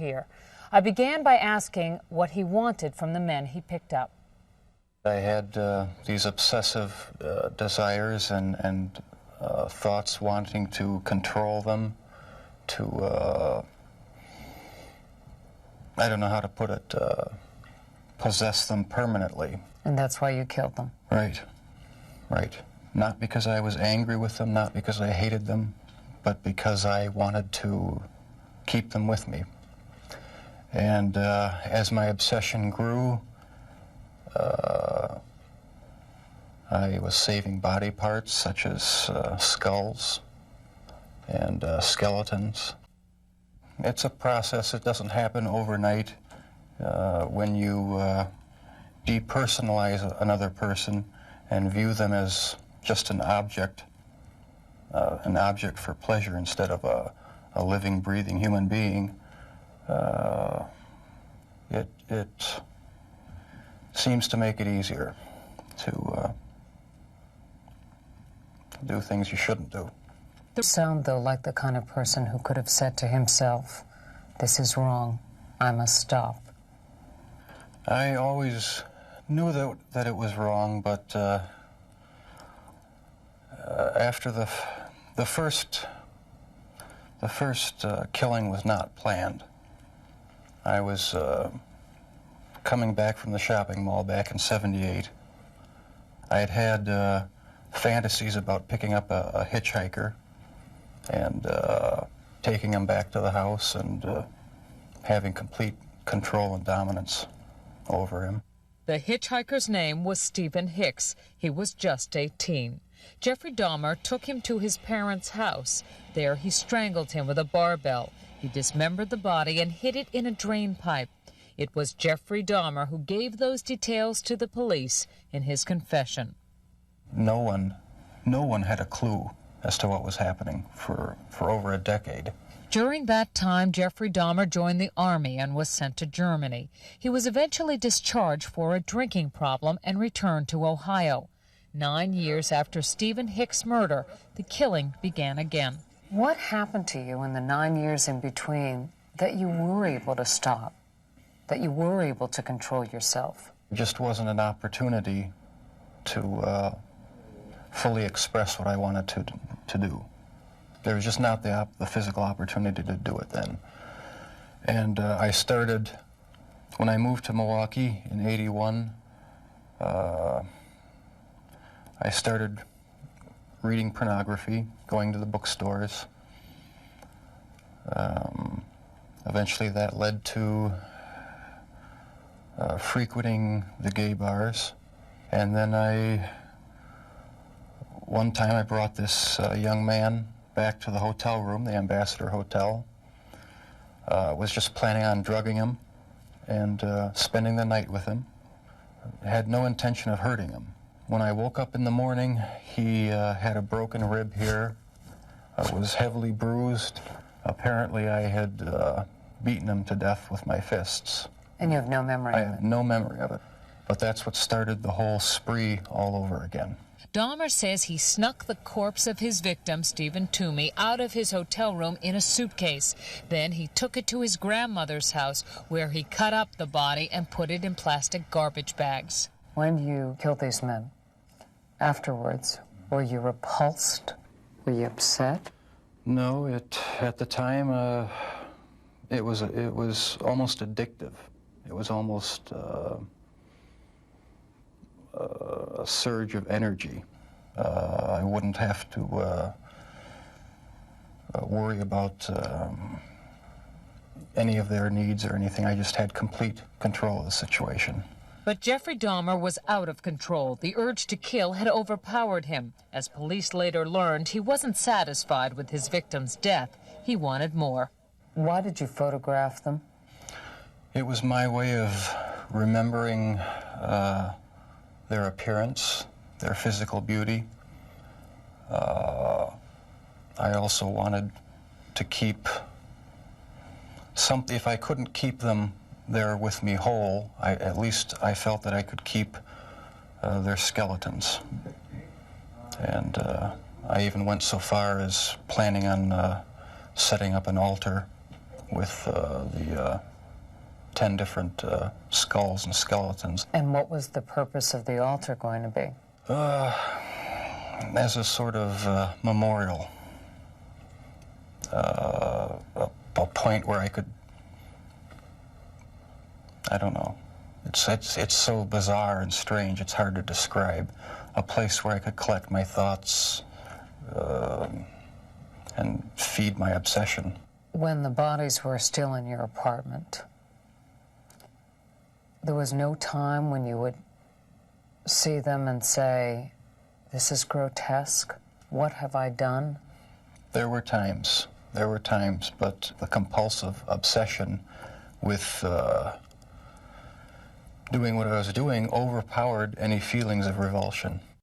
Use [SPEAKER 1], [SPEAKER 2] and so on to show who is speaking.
[SPEAKER 1] here. I began by asking what he wanted from the men he picked up.
[SPEAKER 2] I had these obsessive desires and thoughts wanting to control them, to, I don't know how to put it, possess them permanently.
[SPEAKER 1] And that's why you killed them?
[SPEAKER 2] Right, right. Not because I was angry with them, not because I hated them, but because I wanted to keep them with me. And as my obsession grew, I was saving body parts such as skulls and skeletons. It's a process. It doesn't happen overnight. When you depersonalize another person and view them as just an object for pleasure instead of a living, breathing human being, it seems to make it easier to do things you shouldn't do.
[SPEAKER 1] You sound, though, like the kind of person who could have said to himself, "This is wrong, I must stop."
[SPEAKER 2] I always knew that it was wrong, but after the first killing was not planned. I was coming back from the shopping mall back in '78. I had fantasies about picking up a hitchhiker and taking him back to the house and having complete control and dominance over him.
[SPEAKER 1] The hitchhiker's name was Stephen Hicks. He was just 18. Jeffrey Dahmer took him to his parents' house. There he strangled him with a barbell. He dismembered the body and hid it in a drain pipe. It was Jeffrey Dahmer who gave those details to the police in his confession.
[SPEAKER 2] No one had a clue as to what was happening for over a decade.
[SPEAKER 1] During that time, Jeffrey Dahmer joined the Army and was sent to Germany. He was eventually discharged for a drinking problem and returned to Ohio. 9 years after Stephen Hicks' murder, the killing began again. What happened to you in the 9 years in between that you were able to stop, that you were able to control yourself?
[SPEAKER 2] It just wasn't an opportunity to fully express what I wanted to do. There was just not the physical opportunity to do it then. And I started, when I moved to Milwaukee in '81, I started reading pornography, going to the bookstores. Eventually that led to frequenting the gay bars. And then one time I brought this young man back to the hotel room, the Ambassador Hotel. Was just planning on drugging him and spending the night with him. Had no intention of hurting him. When I woke up in the morning, he had a broken rib here, was heavily bruised. Apparently I had beaten him to death with my fists.
[SPEAKER 1] And you have no memory of it?
[SPEAKER 2] I have no memory of it. But that's what started the whole spree all over again.
[SPEAKER 1] Dahmer says he snuck the corpse of his victim, Stephen Toomey, out of his hotel room in a suitcase. Then he took it to his grandmother's house, where he cut up the body and put it in plastic garbage bags. When you killed these men, afterwards, were you repulsed? Were you upset?
[SPEAKER 2] No, at the time, it was almost addictive. It was almost a surge of energy. I wouldn't have to worry about any of their needs or anything. I just had complete control of the situation.
[SPEAKER 1] But Jeffrey Dahmer was out of control. The urge to kill had overpowered him. As police later learned, he wasn't satisfied with his victim's death. He wanted more. Why did you photograph them?
[SPEAKER 2] It was my way of remembering their appearance, their physical beauty. I also wanted to keep something. If I couldn't keep them there with me whole, at least I felt that I could keep their skeletons. And I even went so far as planning on setting up an altar with the 10 different skulls and skeletons.
[SPEAKER 1] And what was the purpose of the altar going to be?
[SPEAKER 2] As a sort of memorial, a point where I could, I don't know, it's so bizarre and strange, it's hard to describe. A place where I could collect my thoughts and feed my obsession.
[SPEAKER 1] When the bodies were still in your apartment, there was no time when you would see them and say, this is grotesque, what have I done?
[SPEAKER 2] There were times, but the compulsive obsession with doing what I was doing overpowered any feelings of revulsion.